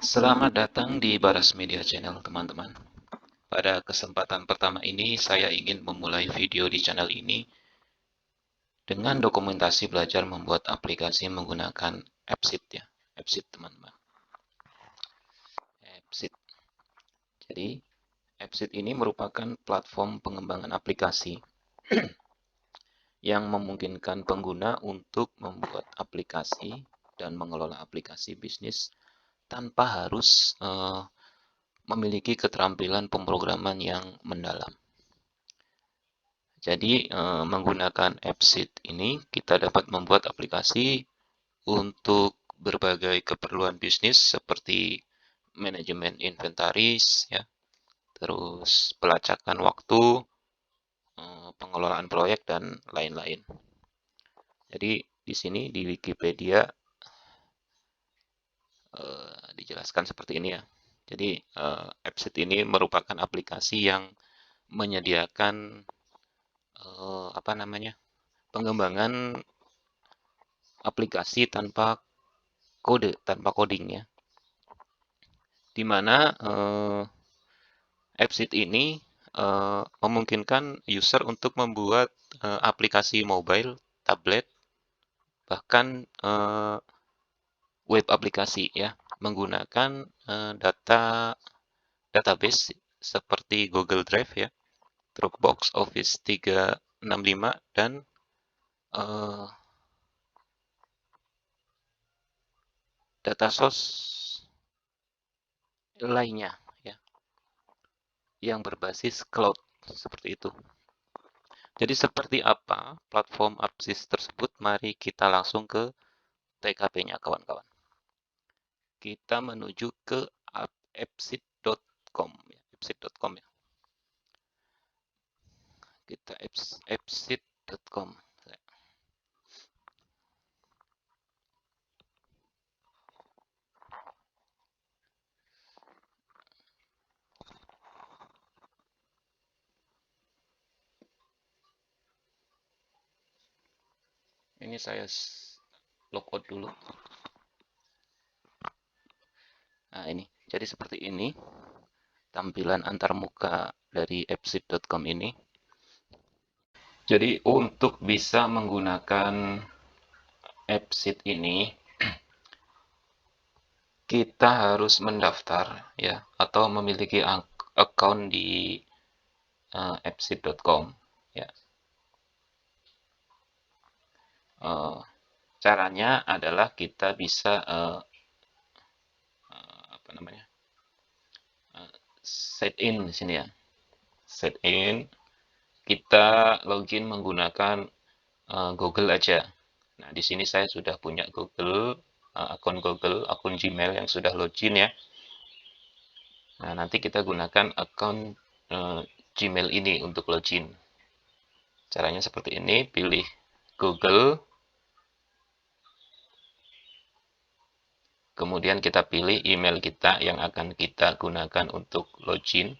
Selamat datang di Baras Media Channel, teman-teman. Pada kesempatan pertama ini, saya ingin memulai video di channel ini dengan dokumentasi belajar membuat aplikasi menggunakan AppSheet ya. AppSheet, teman-teman. AppSheet. Jadi, AppSheet ini merupakan platform pengembangan aplikasi yang memungkinkan pengguna untuk membuat aplikasi dan mengelola aplikasi bisnis tanpa harus memiliki keterampilan pemrograman yang mendalam. Jadi, menggunakan AppSheet ini kita dapat membuat aplikasi untuk berbagai keperluan bisnis seperti manajemen inventaris, ya, terus pelacakan waktu, pengelolaan proyek, dan lain-lain. Jadi, di sini di Wikipedia dijelaskan seperti ini ya. Jadi, AppSheet ini merupakan aplikasi yang menyediakan pengembangan aplikasi tanpa tanpa coding ya, di mana AppSheet ini memungkinkan user untuk membuat aplikasi mobile, tablet, bahkan web aplikasi ya, menggunakan database seperti Google Drive ya, Dropbox, Office 365, dan data source lainnya ya, yang berbasis cloud seperti itu. Jadi seperti apa platform AppSheet tersebut? Mari kita langsung ke TKP-nya, kawan-kawan. Kita menuju ke appsheet.com ya, appsheet.com ya. Kita appsheet.com. Ini saya logout dulu. Nah, ini. Jadi seperti ini tampilan antarmuka dari appsheet.com ini. Jadi untuk bisa menggunakan AppSheet ini, kita harus mendaftar ya, atau memiliki account di appsheet.com ya. Caranya adalah kita bisa set in di sini ya. Set in, kita login menggunakan Google aja. Nah, di sini saya sudah punya akun Google, akun Gmail yang sudah login ya. Nah, nanti kita gunakan akun Gmail ini untuk login. Caranya seperti ini, pilih Google, kemudian kita pilih email kita yang akan kita gunakan untuk login.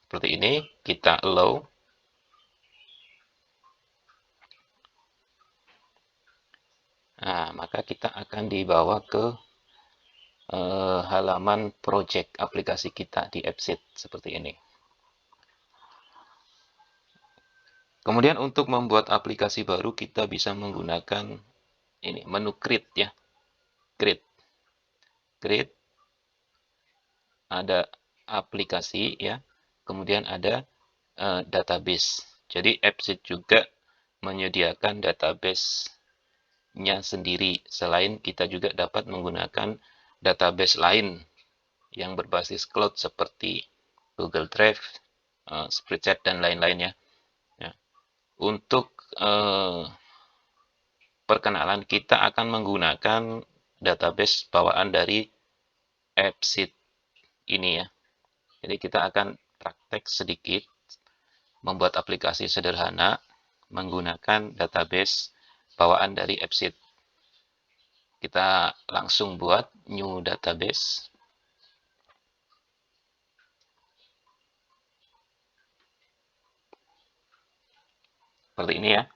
Seperti ini, kita allow. Nah, maka kita akan dibawa ke halaman project aplikasi kita di AppSheet seperti ini. Kemudian untuk membuat aplikasi baru kita bisa menggunakan ini menu create ya. Create ada aplikasi ya. Kemudian ada database. Jadi AppSheet juga menyediakan database-nya sendiri. Selain kita juga dapat menggunakan database lain yang berbasis cloud seperti Google Drive, Spreadsheet, dan lain-lainnya. Ya. Untuk perkenalan, kita akan menggunakan database bawaan dari AppSheet ini ya. Jadi kita akan praktek sedikit membuat aplikasi sederhana menggunakan database bawaan dari AppSheet. Kita langsung buat new database. Seperti ini ya.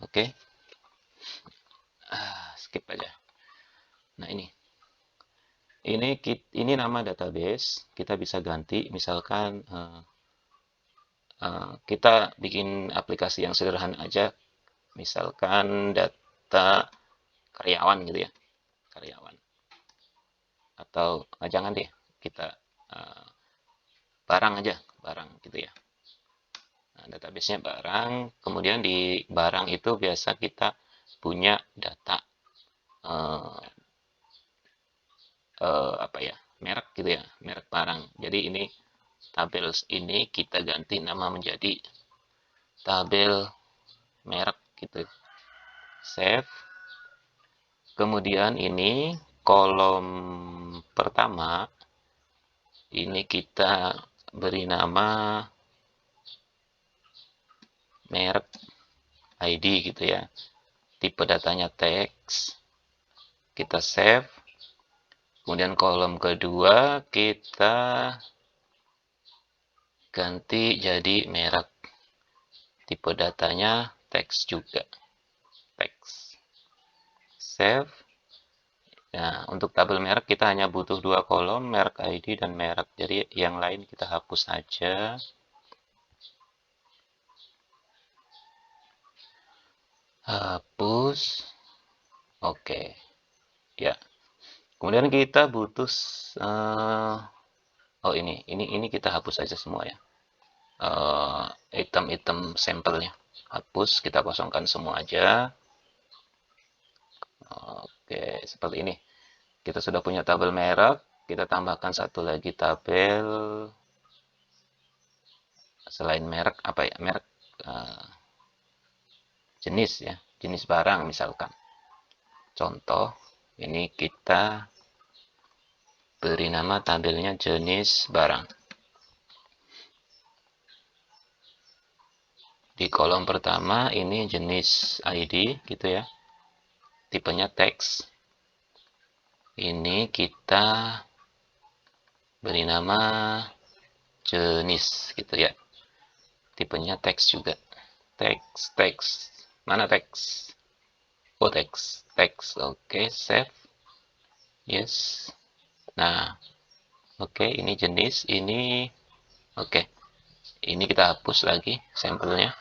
Oke. Skip aja. Nah, ini nama database. Kita bisa ganti, misalkan kita bikin aplikasi yang sederhana aja, misalkan data karyawan gitu ya, karyawan. Atau jangan deh, kita uh, barang aja, barang gitu ya. Nah, database-nya barang, kemudian di barang itu biasa kita punya data uh, apa ya, merek gitu ya, merek barang. Jadi ini tabel ini kita ganti nama menjadi tabel merek gitu. Save. Kemudian ini kolom pertama ini kita beri nama merek ID gitu ya. Tipe datanya teks. Kita save. Kemudian kolom kedua kita ganti jadi merek. Tipe datanya teks juga. Teks. Save. Nah, untuk tabel merek kita hanya butuh 2 kolom, merek ID dan merek. Jadi yang lain kita hapus saja. Hapus. Oke. Ya. Kemudian kita butuh oh ini kita hapus aja semua ya. Item-item sampelnya. Hapus, kita kosongkan semua aja. Oke, seperti ini. Kita sudah punya tabel merek, kita tambahkan satu lagi tabel selain merek apa ya? Merek jenis ya, jenis barang misalkan. Contoh, ini kita beri nama tabelnya jenis barang. Di kolom pertama ini jenis ID gitu ya. Tipenya teks. Ini kita beri nama jenis gitu ya. Tipenya teks juga. Teks. Mana teks? Oh, teks. Oke, save. Yes. Nah, oke, ini jenis, ini oke. Ini kita hapus lagi sampelnya.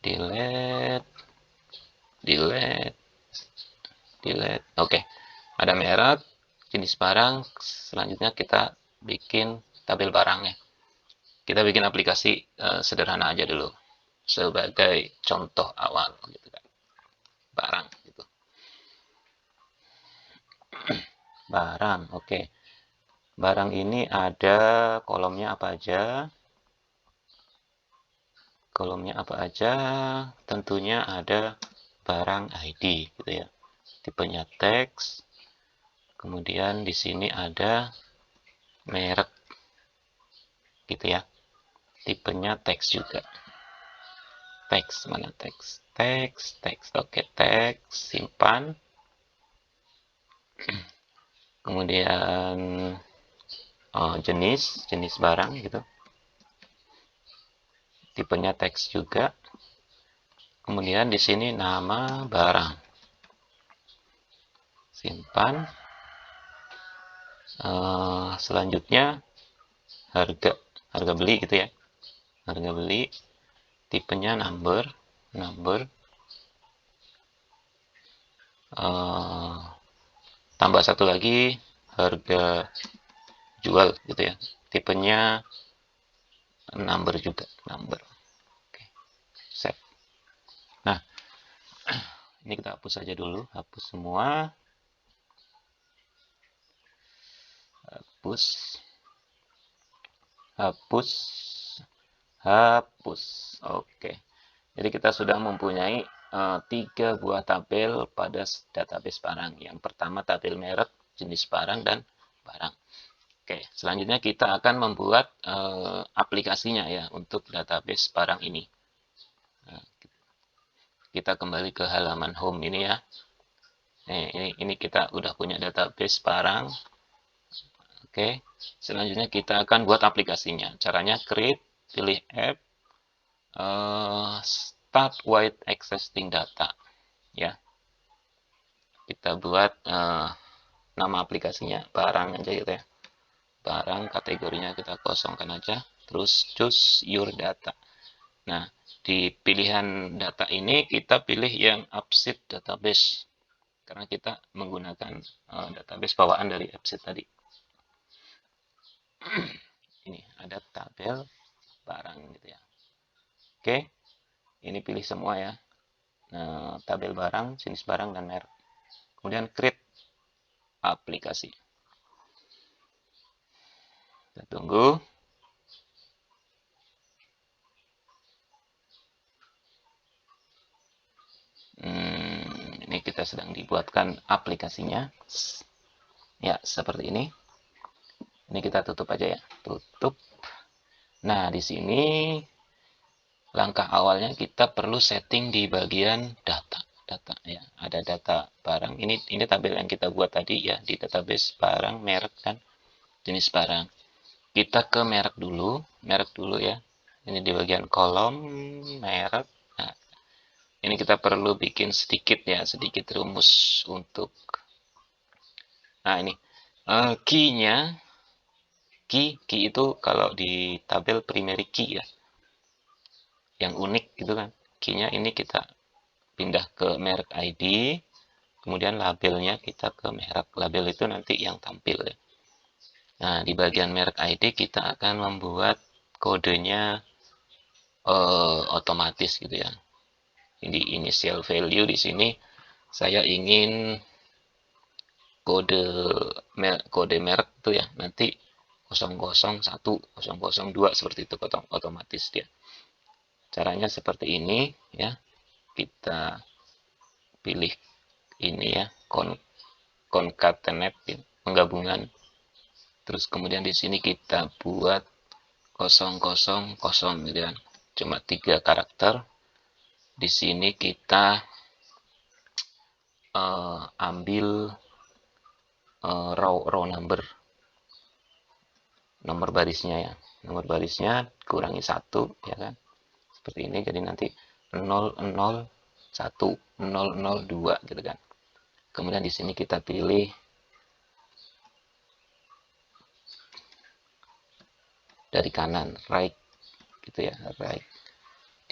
Delete. Oke. Ada merek, jenis barang, selanjutnya kita bikin tabel barangnya. Kita bikin aplikasi sederhana aja dulu sebagai contoh awal gitu kan. Barang gitu. Barang, oke. Barang ini ada kolomnya apa aja? Kolomnya apa aja? Tentunya ada barang ID gitu ya. Tipenya teks. Kemudian di sini ada merek gitu ya. Tipenya teks juga. Teks, mana teks? Teks. Oke, teks, simpan. Kemudian jenis barang gitu. Tipenya teks juga. Kemudian di sini nama barang. Simpan. Selanjutnya harga beli gitu ya. Harga beli. Tipenya number. Tambah satu lagi harga jual gitu ya. Tipenya number juga. Oke. Set. Nah, ini kita hapus saja dulu. Hapus semua. Hapus. Oke. Jadi kita sudah mempunyai 3 buah tabel pada database barang. Yang pertama tabel merek, jenis barang, dan barang. Oke, selanjutnya kita akan membuat aplikasinya ya untuk database barang ini. Nah, kita kembali ke halaman home ini ya. Ini kita udah punya database barang. Oke, selanjutnya kita akan buat aplikasinya. Caranya create, pilih app, start with existing data ya. kita buat nama aplikasinya barang aja gitu ya. Barang, kategorinya kita kosongkan aja. Terus choose your data. Nah, di pilihan data ini kita pilih yang AppSheet database. Karena kita menggunakan database bawaan dari AppSheet tadi. Ini ada tabel barang gitu ya. Oke, ini pilih semua ya. Nah, tabel barang, jenis barang, dan merek. Kemudian create aplikasi. Kita tunggu. Ini kita sedang dibuatkan aplikasinya. Ya, seperti ini. Ini kita tutup aja ya. Tutup. Nah, di sini langkah awalnya kita perlu setting di bagian data. Data ya, ada data barang. Ini tabel yang kita buat tadi ya di database barang, merek, dan jenis barang. Kita ke merek dulu ya. Ini di bagian kolom merek. Nah, ini kita perlu bikin sedikit rumus untuk. Nah, ini key-nya. Key itu kalau di tabel primary key ya, yang unik gitu kan. Key-nya ini kita pindah ke merek ID, kemudian labelnya kita ke merek. Label itu nanti yang tampil ya. Nah, di bagian merek ID kita akan membuat kodenya otomatis gitu ya. Di initial value di sini saya ingin kode merek itu ya nanti 001, 002 seperti itu otomatis dia. Caranya seperti ini ya. Kita pilih ini ya, concatenate penggabungan. Terus kemudian di sini kita buat 000 gitu kan. Cuma 3 karakter. Di sini kita ambil row number. Nomor barisnya ya. Nomor barisnya kurangi 1 ya kan. Seperti ini, jadi nanti 001, 002 gitu kan. Kemudian di sini kita pilih dari kanan, right gitu ya, right.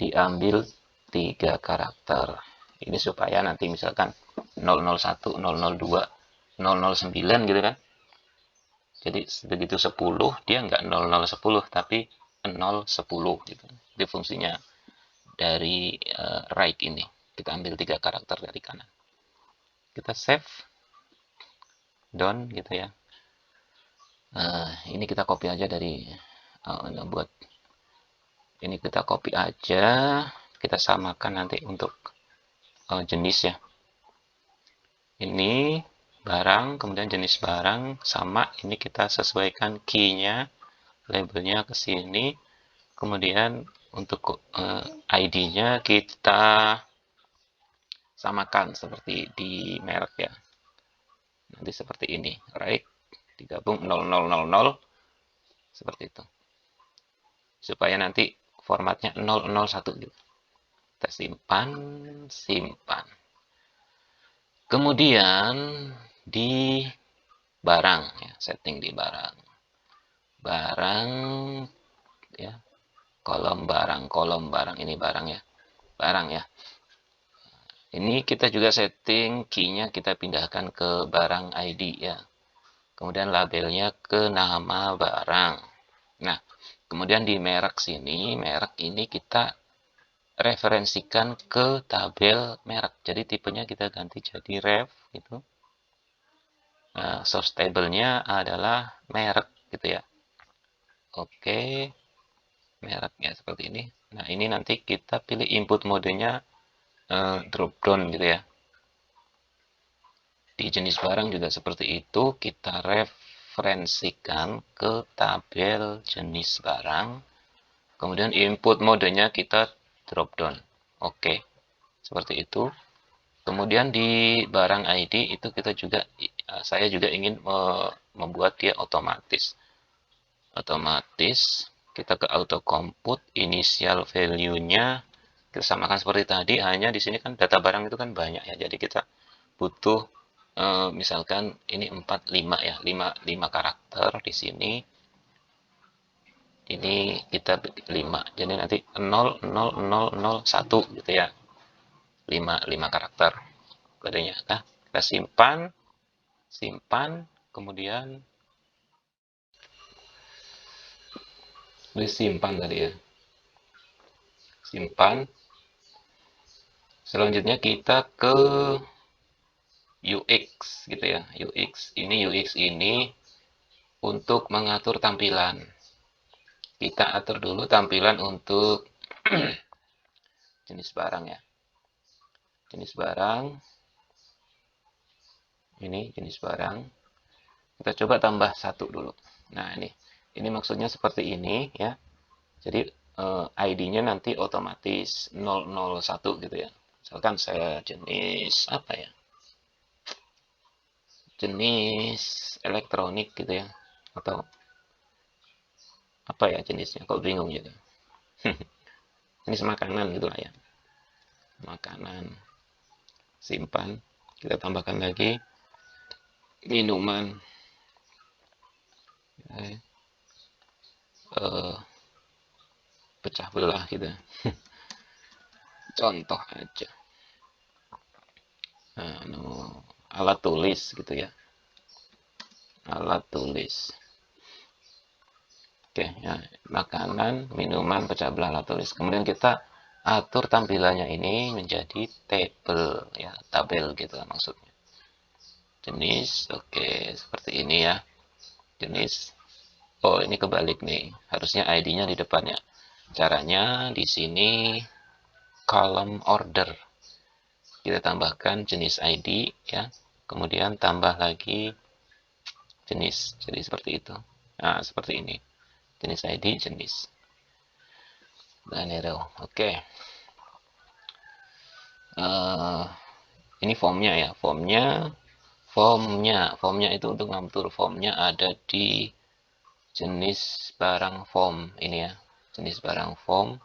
Diambil 3 karakter. Ini supaya nanti misalkan 001, 002, 009 gitu kan. Jadi begitu 10 dia nggak 0010 tapi 010 gitu. Itu fungsinya dari right ini. Kita ambil 3 karakter dari kanan. Kita save, done gitu ya. Ini kita copy aja dari buat ini kita copy aja, kita samakan nanti untuk jenis ya. Ini barang, kemudian jenis barang sama, ini kita sesuaikan key-nya, labelnya ke sini, kemudian untuk ID-nya kita samakan seperti di merek ya. Nanti seperti ini, right? Digabung 0000 seperti itu. Supaya nanti formatnya 001 gitu. Kita simpan. Kemudian di barang ya, setting di barang ya, kolom barang ini barang ya. Ini kita juga setting key-nya kita pindahkan ke barang ID ya. Kemudian labelnya ke nama barang. Nah, kemudian di merek ini kita referensikan ke tabel merek. Jadi tipenya kita ganti jadi ref gitu. Nah, source table-nya adalah merek gitu ya. Oke. Mereknya seperti ini. Nah, ini nanti kita pilih input modenya drop down gitu ya. Di jenis barang juga seperti itu, kita referensikan ke tabel jenis barang. Kemudian input modenya kita drop down. Oke. Seperti itu. Kemudian di barang ID itu saya juga ingin membuat dia otomatis. Kita ke auto compute, initial value-nya kita samakan seperti tadi, hanya di sini kan data barang itu kan banyak ya. Jadi kita butuh misalkan ini 4, 5 ya, 5 karakter di sini. Ini kita 5. Jadi nanti 0, 0, 0, 0, 1 gitu ya. 5 karakter kodenya. Nah, kita simpan, simpan, kemudian disimpan tadi ya. Simpan. Selanjutnya kita ke UX gitu ya. UX ini untuk mengatur tampilan. Kita atur dulu tampilan untuk jenis barang ya. Jenis barang. Ini jenis barang. Kita coba tambah 1 dulu. Nah, ini maksudnya seperti ini ya. Jadi ID-nya nanti otomatis 001 gitu ya. Misalkan saya jenis apa ya? Jenis elektronik gitu ya. Atau apa ya jenisnya? Kok bingung gitu. Jenis makanan gitu lah ya. Makanan. Simpan. Kita tambahkan lagi minuman. Pecah belah gitu. Contoh aja. Alat tulis gitu ya. Alat tulis. Oke, ya, makanan, minuman, pecah belah, alat tulis. Kemudian kita atur tampilannya ini menjadi table ya, tabel gitu maksudnya. Jenis, oke, seperti ini ya. Jenis. Oh, ini kebalik nih. Harusnya ID-nya di depannya. Caranya di sini column order. Kita tambahkan jenis ID ya. Kemudian tambah lagi jenis. Jadi seperti itu. Nah, seperti ini. Jenis ID, jenis. Dan arrow. Oke. Ini formnya ya. Formnya itu untuk ngatur formnya ada di jenis barang form ini ya. Jenis barang form.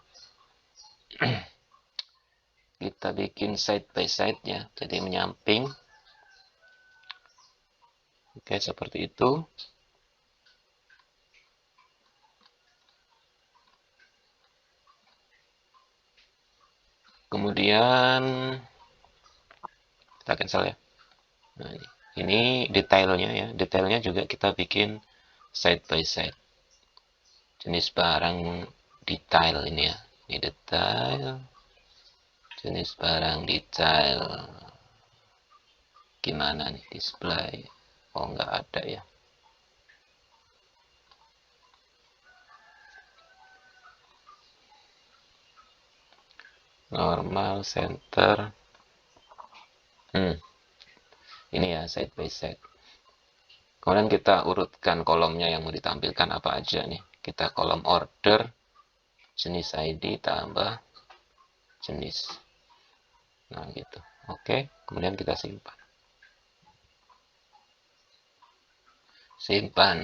Kita bikin side by side ya. Jadi menyamping. Oke, seperti itu. Kemudian kita cancel ya. Nah, ini detailnya ya. Detailnya juga kita bikin side by side. Jenis barang detail ini ya. Ini detail. Jenis barang detail. Gimana nih display? Oh, nggak ada ya. Normal, center. Ini ya side by side. Kemudian kita urutkan kolomnya yang mau ditampilkan apa aja nih. Kita kolom order, jenis ID tambah jenis. Nah gitu. Oke, kemudian kita simpan. Simpan.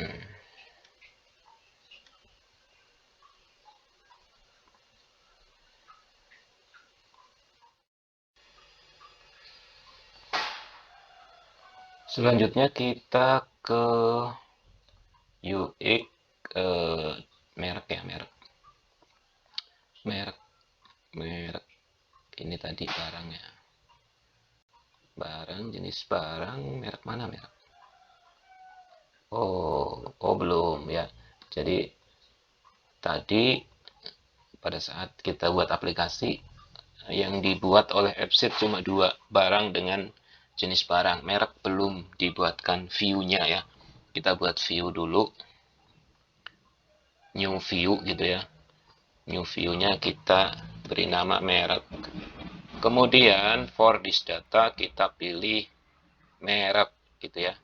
Selanjutnya kita ke UX merek ya, merek ini tadi barangnya, barang jenis barang, merek mana merek? Oh belum ya. Jadi tadi pada saat kita buat aplikasi yang dibuat oleh Appsit cuma 2 barang dengan jenis barang, merek belum dibuatkan view-nya ya. Kita buat view dulu, new view gitu ya. New view-nya kita beri nama merek. Kemudian for this data kita pilih merek gitu ya.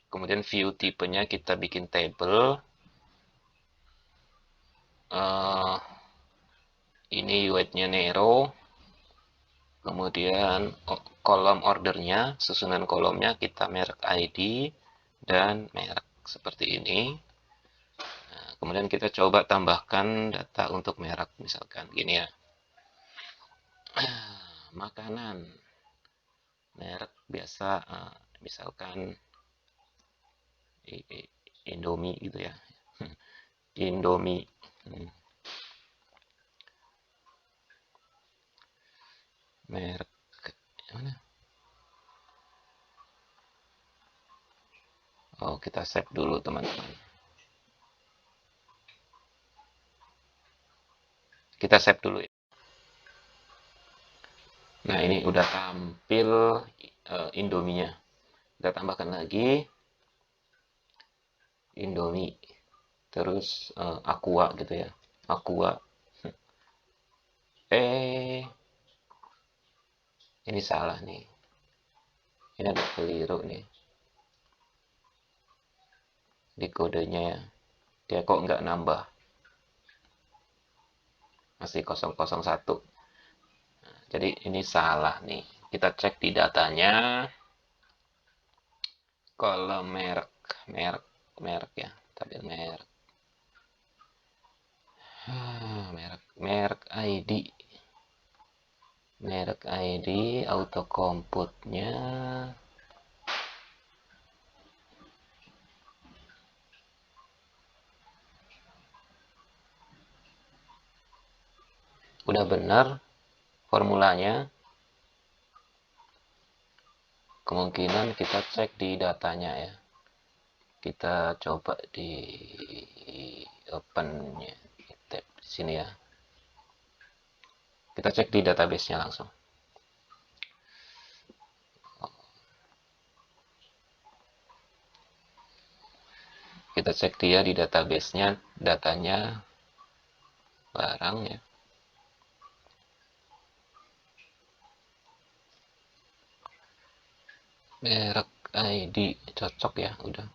Kemudian view tipenya kita bikin table. Ini weight-nya narrow. Kemudian kolom ordernya, susunan kolomnya kita merek ID dan merek seperti ini. Nah, kemudian kita coba tambahkan data untuk merek, misalkan gini ya. Makanan, merek biasa, misalkan Indomie gitu ya. Indomie. Merek mana? Oh, kita save dulu teman-teman. Kita save dulu ya. Nah, ini udah tampil Indominya. Kita tambahkan lagi Indomie. Terus Aqua gitu ya. Aqua. Ini salah nih. Ini ada keliru nih di kodenya ya. Dia kok nggak nambah. Masih 001. Jadi ini salah nih. Kita cek di datanya. Kalau merek ya. Tabel merek. Merek ID. Merek ID autocompute-nya udah benar formulanya. Kemungkinan kita cek di datanya ya. Kita coba di open-nya tab di sini ya. Kita cek di database-nya langsung. Kita cek dia di database-nya, datanya barang ya. Merek ID cocok ya, udah.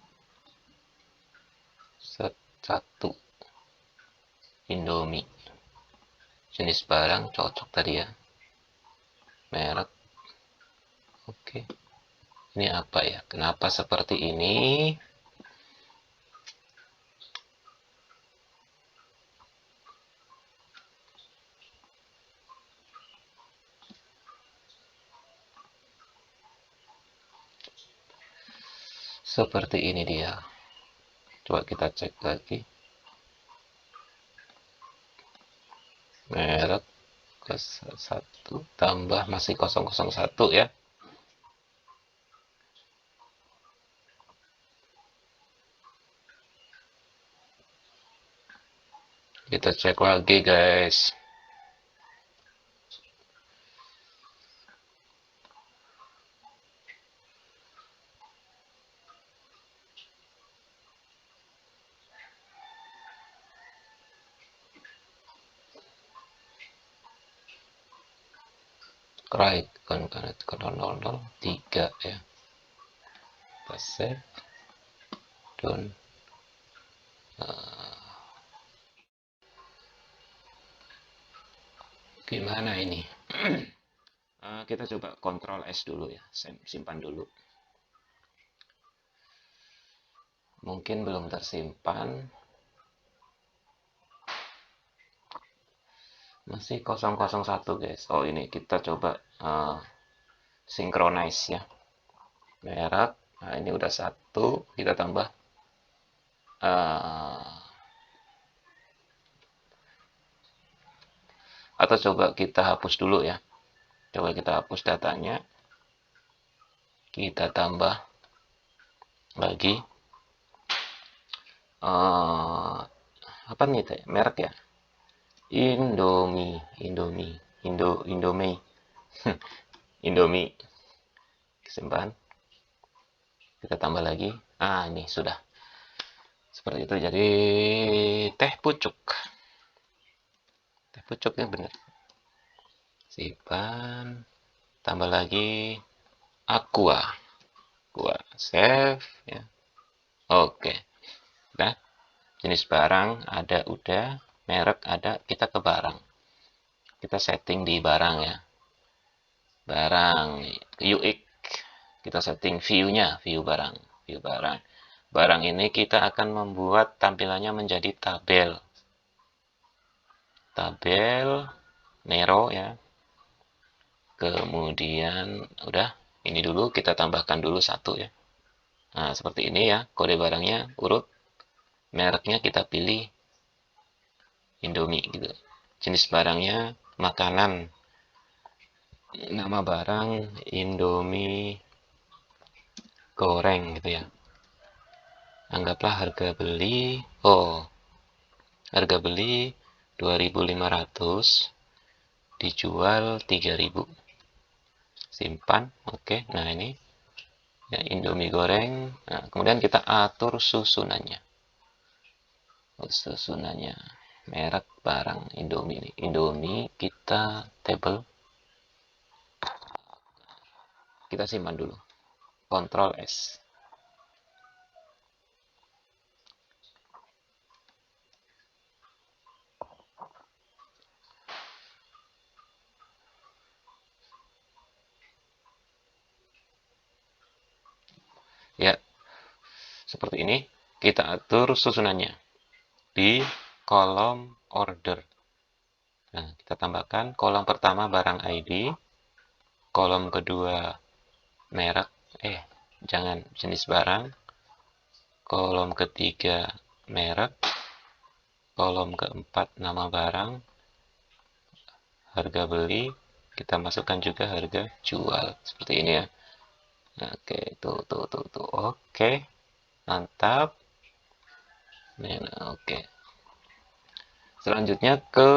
Satu Indomie. Jenis barang cocok tadi ya. Merek. Oke. Ini apa ya? Kenapa seperti ini? Seperti ini dia. Coba kita cek lagi. Merek ke 1 tambah masih 001 ya. Kita cek lagi guys. Right, kan 003 ya. Kita save. Done. Gimana ini? Kita coba Ctrl S dulu ya. Simpan dulu. Mungkin belum tersimpan. Masih 001 guys. Oh ini kita coba synchronize ya. Merek. Nah ini udah 1. Kita tambah atau coba kita hapus dulu ya. Coba kita hapus datanya. Kita tambah lagi apa nih ya? Merek ya. Indomie. Indomie. Simpan. Kita tambah lagi. Ini sudah. Seperti itu. Jadi teh pucuk. Teh pucuknya benar. Simpan. Tambah lagi Aqua. Save ya. Oke. Nah, jenis barang ada udah, merek ada, kita ke barang. Kita setting di barang ya. Barang UX. Kita setting view-nya, view barang. Barang ini kita akan membuat tampilannya menjadi tabel. Tabel Nero ya. Kemudian udah Ini dulu kita tambahkan dulu satu ya. Nah, seperti ini ya, kode barangnya urut, mereknya kita pilih Indomie gitu. Jenis barangnya makanan, nama barang Indomie goreng gitu ya. Anggaplah harga beli 2.500, dijual 3.000. Simpan, oke. Nah, ini ya Indomie goreng. Nah, kemudian kita atur susunannya. Susunannya merek barang Indomie ini. Indomie kita table, kita simpan dulu. Ctrl S. Ya, seperti ini. Kita atur susunannya di kolom order. Nah, kita tambahkan kolom pertama barang ID, kolom kedua merek, jangan, jenis barang, kolom ketiga merek, kolom keempat nama barang, harga beli, kita masukkan juga harga jual. Seperti ini ya. Oke, tuh. Oke, mantap. Nah, oke. Selanjutnya ke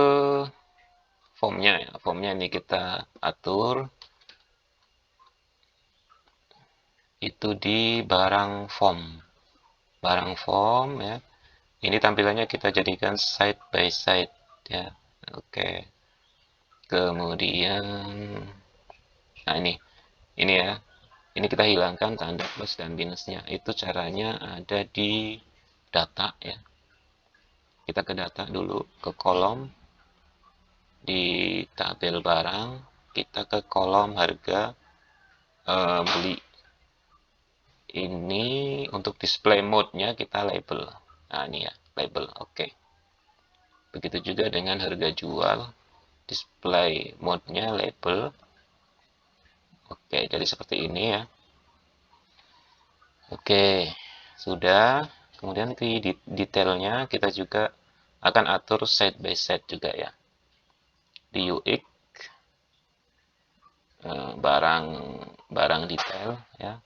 formnya ya. Formnya ini kita atur itu di barang form. Barang form ya. Ini tampilannya kita jadikan side by side ya. Oke. Kemudian, nah ini ya. Ini kita hilangkan tanda plus dan minusnya. Itu caranya ada di data ya. Kita ke data dulu, ke kolom di tabel barang, kita ke kolom harga beli. Ini untuk display mode-nya kita label. Nah, ini ya, label. Oke. Begitu juga dengan harga jual, display mode-nya label. Oke, jadi seperti ini ya. Oke, sudah. Kemudian di detailnya kita juga akan atur side by side juga ya. Di UX barang barang detail ya.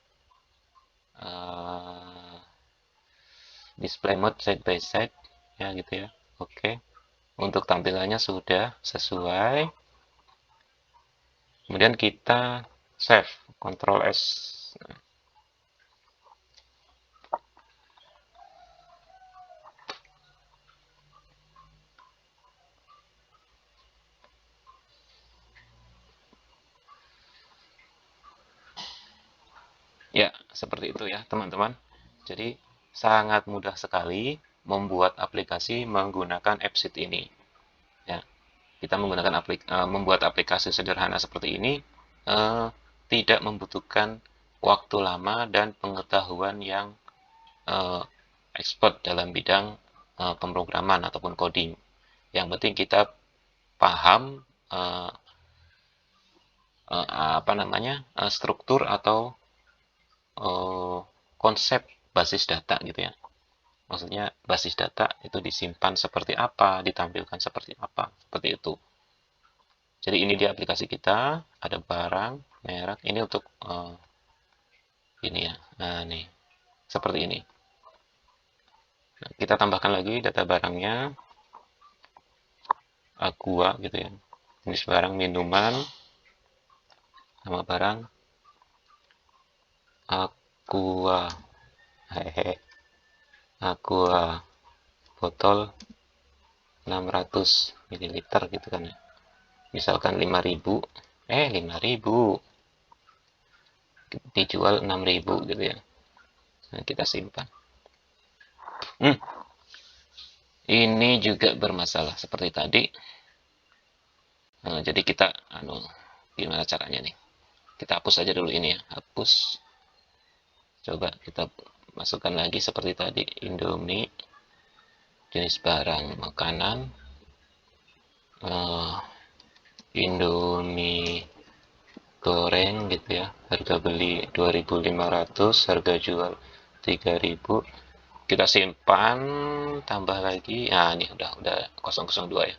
Display mode side by side ya gitu ya. Oke. Untuk tampilannya sudah sesuai. Kemudian kita save, Ctrl S. Ya, seperti itu ya, teman-teman. Jadi, sangat mudah sekali membuat aplikasi menggunakan AppSheet ini. Ya, kita menggunakan membuat aplikasi sederhana seperti ini tidak membutuhkan waktu lama dan pengetahuan yang expert dalam bidang pemrograman ataupun coding. Yang penting kita paham struktur atau konsep basis data gitu ya. Maksudnya basis data itu disimpan seperti apa, ditampilkan seperti apa, seperti itu. Jadi ini di aplikasi kita ada barang, merek. Ini untuk ini ya. Nah, nih seperti ini. Nah, kita tambahkan lagi data barangnya, Aqua gitu ya. Jenis barang minuman, nama barang Aqua, hehe, Aqua botol 600 ml gitu kan ya. Misalkan 5.000, 5.000 dijual 6.000 gitu ya. Nah, kita simpan. Ini juga bermasalah seperti tadi. Nah, jadi kita gimana caranya nih? Kita hapus aja dulu ini ya. Hapus. Coba kita masukkan lagi seperti tadi, Indomie, jenis barang makanan, Indomie goreng gitu ya. Harga beli 2.500, harga jual 3.000. Kita simpan, tambah lagi. Nah, ini udah 002 ya.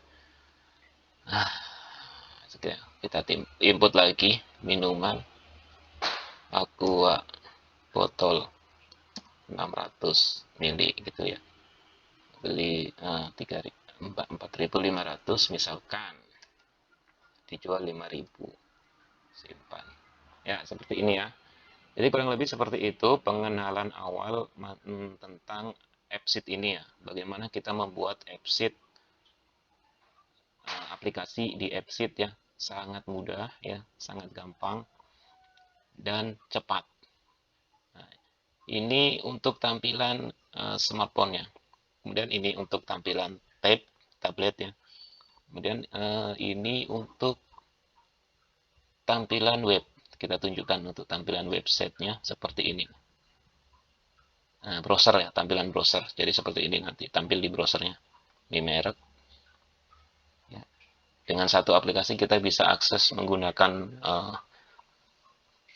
Nah, kita input lagi minuman Aqua botol 600 mili gitu ya. Beli 4.500 misalkan, dijual 5.000, simpan ya, seperti ini ya. Jadi kurang lebih seperti itu pengenalan awal tentang AppSheet ini ya, bagaimana kita membuat AppSheet, aplikasi di AppSheet ya, sangat mudah ya, sangat gampang dan cepat. Nah, ini untuk tampilan smartphone ya, kemudian ini untuk tampilan tablet ya, kemudian ini untuk tampilan web. Kita tunjukkan untuk tampilan websitenya seperti ini. Nah, browser ya, tampilan browser. Jadi seperti ini nanti tampil di browsernya. Ini merek. Ya. Dengan satu aplikasi kita bisa akses menggunakan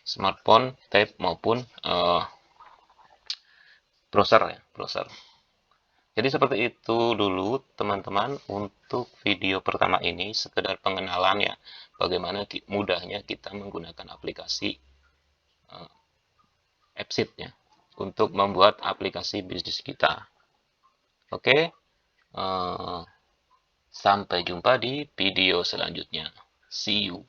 smartphone, tab maupun browser ya, browser. Jadi seperti itu dulu teman-teman untuk video pertama ini, sekedar pengenalan ya, bagaimana mudahnya kita menggunakan aplikasi AppSheet ya untuk membuat aplikasi bisnis kita. Oke, sampai jumpa di video selanjutnya. See you.